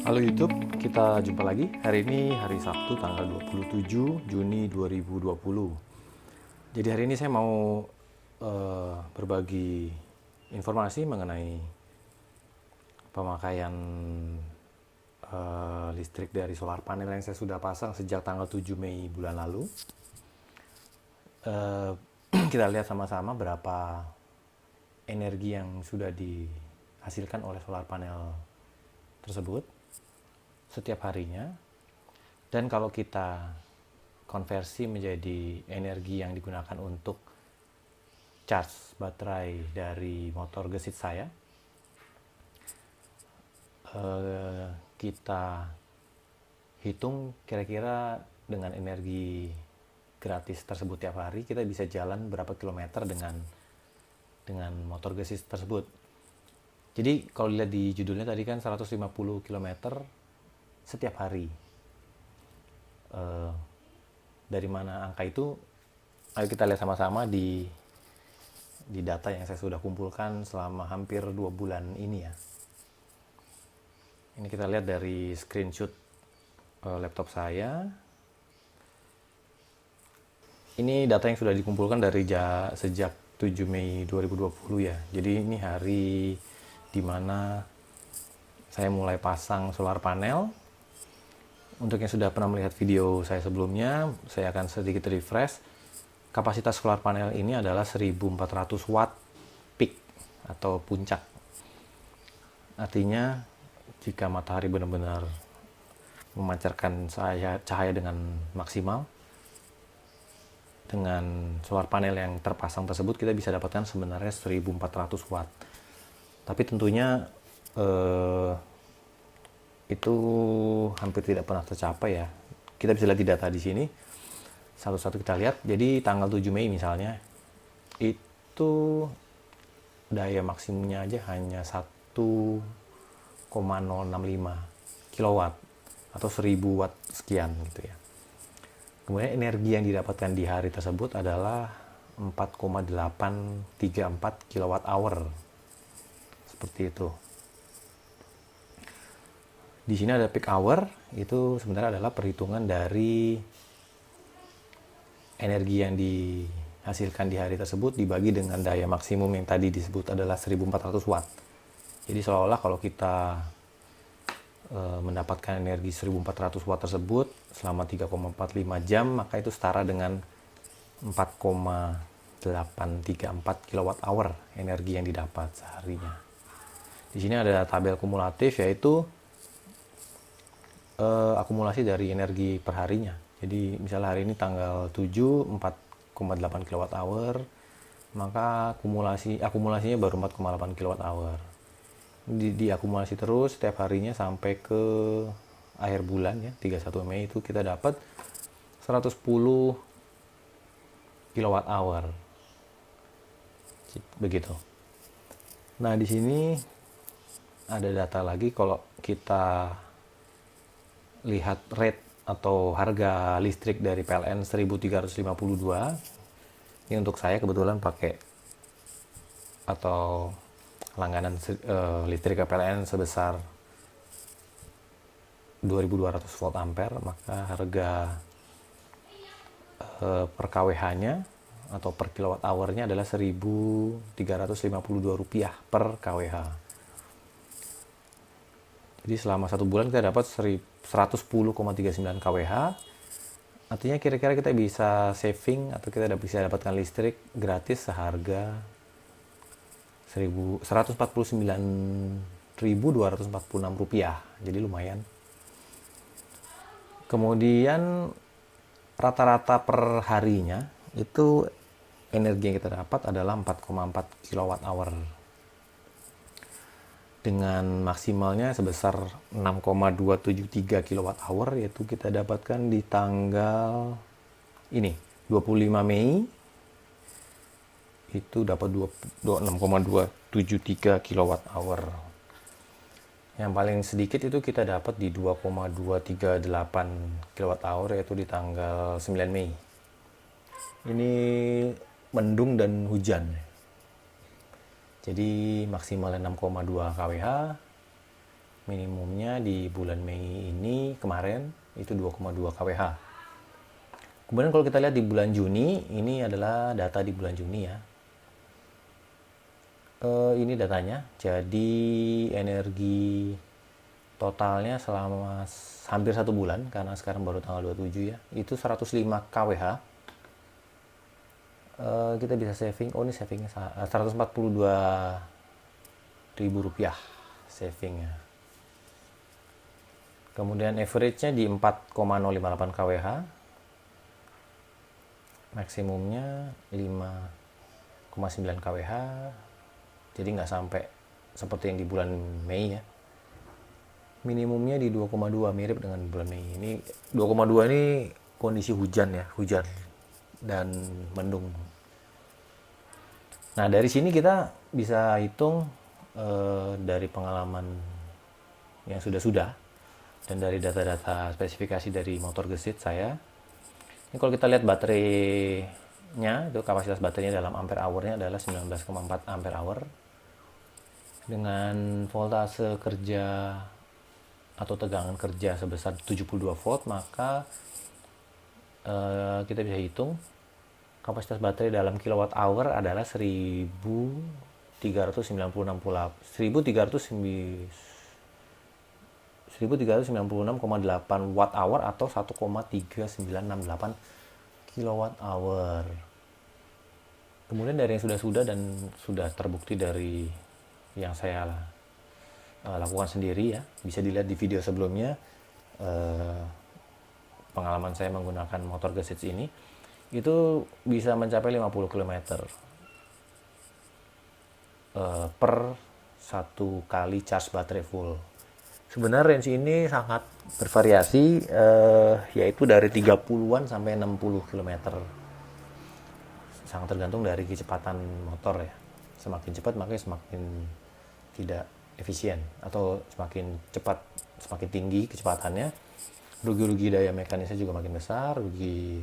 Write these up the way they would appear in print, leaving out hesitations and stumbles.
Halo YouTube, kita jumpa lagi. Hari ini hari Sabtu tanggal 27 Juni 2020. Jadi hari ini saya mau berbagi informasi mengenai pemakaian listrik dari solar panel yang saya sudah pasang sejak tanggal 7 Mei bulan lalu. Kita lihat sama-sama berapa energi yang sudah dihasilkan oleh solar panel tersebut setiap harinya, dan kalau kita konversi menjadi energi yang digunakan untuk charge baterai dari motor gesit saya, kita hitung kira-kira dengan energi gratis tersebut tiap hari kita bisa jalan berapa kilometer dengan motor gesit tersebut. Jadi kalau dilihat di judulnya tadi kan 150 km setiap hari. Dari mana angka itu? Ayo kita lihat sama-sama di data yang saya sudah kumpulkan selama hampir 2 bulan ini ya. Ini kita lihat dari screenshot laptop saya. Ini data yang sudah dikumpulkan dari sejak 7 Mei 2020 ya. Jadi ini hari dimana saya mulai pasang solar panel. Untuk yang sudah pernah melihat video saya sebelumnya, saya akan sedikit refresh. Kapasitas solar panel ini adalah 1400 watt peak atau puncak. Artinya jika matahari benar-benar memancarkan cahaya dengan maksimal, dengan solar panel yang terpasang tersebut kita bisa dapatkan sebenarnya 1400 watt. Tapi tentunya itu hampir tidak pernah tercapai ya. Kita bisa lihat di data di sini. Satu-satu kita lihat. Jadi tanggal 7 Mei misalnya, itu daya maksimumnya aja hanya 1,065 kilowatt atau 1000 watt sekian gitu ya. Kemudian energi yang didapatkan di hari tersebut adalah 4,834 kilowatt hour. Seperti itu. Di sini ada peak hour, itu sebenarnya adalah perhitungan dari energi yang dihasilkan di hari tersebut dibagi dengan daya maksimum yang tadi disebut adalah 1400 watt. Jadi seolah-olah kalau kita mendapatkan energi 1400 watt tersebut selama 3,45 jam, maka itu setara dengan 4,834 kilowatt hour energi yang didapat seharinya. Di sini ada tabel kumulatif, yaitu akumulasi dari energi perharinya. Jadi misalnya hari ini tanggal 7 4,8 kWh, maka akumulasinya baru 4,8 kWh. Diakumulasi terus setiap harinya sampai ke akhir bulan ya, 31 Mei itu kita dapat 110 kWh. Begitu. Nah, di sini ada data lagi kalau kita lihat rate atau harga listrik dari PLN 1352. Ini untuk saya kebetulan pakai atau langganan listrik PLN sebesar 2200 volt ampere, maka harga per kWh-nya atau per kilowatt hour-nya adalah Rp1.352 per kWh. Jadi selama 1 bulan kita dapat 110,39 kWh. Artinya kira-kira kita bisa saving atau kita bisa dapatkan listrik gratis seharga Rp149.246. Jadi lumayan. Kemudian rata-rata per harinya itu energi yang kita dapat adalah 4,4 kWh. Dengan maksimalnya sebesar 6,273 kWh, yaitu kita dapatkan di tanggal ini 25 Mei itu dapat 6,273 kWh. Yang paling sedikit itu kita dapat di 2,238 kWh, yaitu di tanggal 9 Mei. Ini mendung dan hujan. Jadi maksimalnya 6,2 kWh, Minimumnya di bulan Mei ini kemarin itu 2,2 kWh. Kemudian kalau kita lihat di bulan Juni, ini adalah data di bulan Juni ya. Ini datanya. Jadi energi totalnya selama hampir 1 bulan, karena sekarang baru tanggal 27 ya, itu 105 kWh. Kita bisa saving, ini savingnya 142.000 rupiah savingnya. Kemudian average-nya di 4,058 kWh, maksimumnya 5,9 kWh, jadi nggak sampai seperti yang di bulan Mei ya. Minimumnya di 2,2, mirip dengan bulan Mei. Ini 2,2 ini kondisi hujan ya, hujan dan mendung. Nah, dari sini kita bisa hitung dari pengalaman yang sudah-sudah dan dari data-data spesifikasi dari motor gesit saya. Ini kalau kita lihat baterainya, itu kapasitas baterainya dalam ampere hour-nya adalah 19,4 ampere hour. Dengan voltase kerja atau tegangan kerja sebesar 72 volt, maka kita bisa hitung kapasitas baterai dalam kilowatt hour adalah 1396,8 watt hour atau 1,3968 kilowatt hour. Kemudian dari yang sudah-sudah dan sudah terbukti dari yang saya lakukan sendiri ya, bisa dilihat di video sebelumnya, pengalaman saya menggunakan motor gesit ini itu bisa mencapai 50 km per 1 kali charge baterai full. Sebenarnya range ini sangat bervariasi, yaitu dari 30-an sampai 60 km. Sangat tergantung dari kecepatan motor ya. Semakin cepat makanya semakin tidak efisien, atau semakin cepat semakin tinggi kecepatannya, rugi-rugi daya mekanisnya juga makin besar, rugi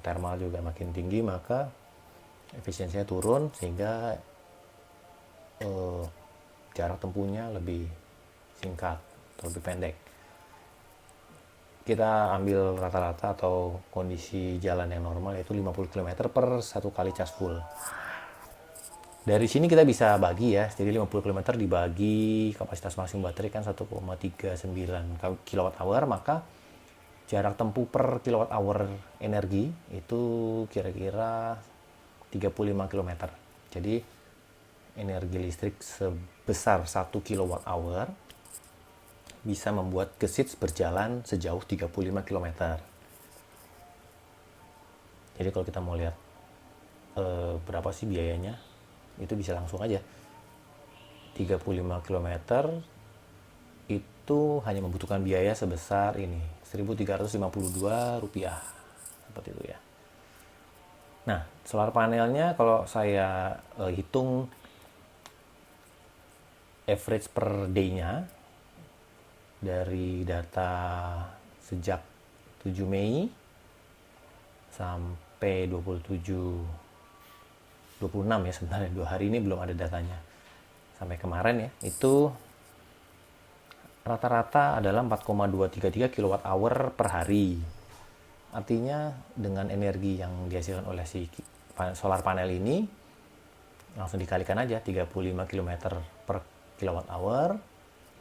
thermal juga makin tinggi, maka efisiensinya turun sehingga jarak tempuhnya lebih singkat atau lebih pendek. Kita ambil rata-rata atau kondisi jalan yang normal, yaitu 50 km per 1 kali cas full. Dari sini kita bisa bagi ya, jadi 50 km dibagi kapasitas maksimum baterai kan 1,39 kWh, maka jarak tempuh per kilowatt hour energi itu kira-kira 35 km. Jadi energi listrik sebesar 1 kWh bisa membuat gesit berjalan sejauh 35 km. Jadi kalau kita mau lihat berapa sih biayanya, itu bisa langsung aja. 35 km itu hanya membutuhkan biaya sebesar ini, 1.352 rupiah, seperti itu ya. Nah, solar panelnya kalau saya hitung average per day-nya dari data sejak 7 Mei sampai 26 ya, sebenarnya 2 hari ini belum ada datanya. Sampai kemarin ya, itu rata-rata adalah 4,233 kWh per hari. Artinya dengan energi yang dihasilkan oleh si solar panel ini, langsung dikalikan aja 35 km per kWh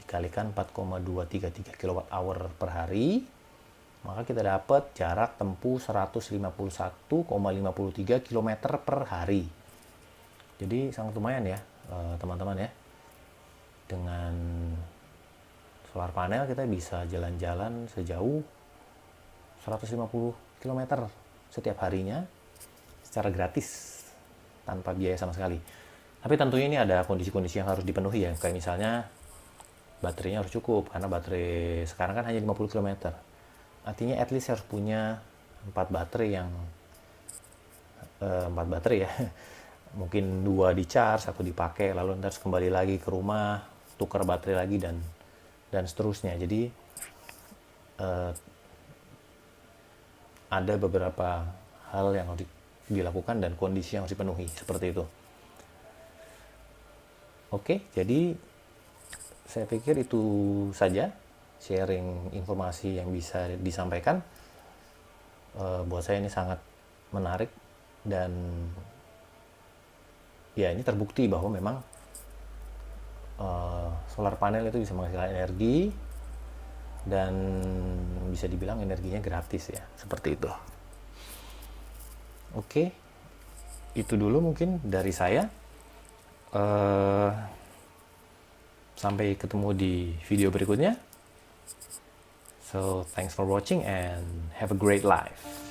dikalikan 4,233 kWh per hari, maka kita dapat jarak tempuh 151,53 km per hari. Jadi sangat lumayan ya teman-teman ya. Dengan solar panel kita bisa jalan-jalan sejauh 150 km setiap harinya secara gratis tanpa biaya sama sekali. Tapi tentunya ini ada kondisi-kondisi yang harus dipenuhi ya, kayak misalnya baterainya harus cukup, karena baterai sekarang kan hanya 50 km. Artinya at least harus punya 4 baterai ya. Mungkin 2 di charge, 1 dipakai, lalu nanti harus kembali lagi ke rumah, tukar baterai lagi dan seterusnya. Jadi ada beberapa hal yang harus dilakukan dan kondisi yang harus dipenuhi seperti itu. Oke, jadi saya pikir itu saja sharing informasi yang bisa disampaikan. Buat saya ini sangat menarik, dan ya ini terbukti bahwa memang solar panel itu bisa menghasilkan energi, dan bisa dibilang energinya gratis ya, seperti itu. Oke, itu dulu mungkin dari saya. Sampai ketemu di video berikutnya. So, thanks for watching and have a great life.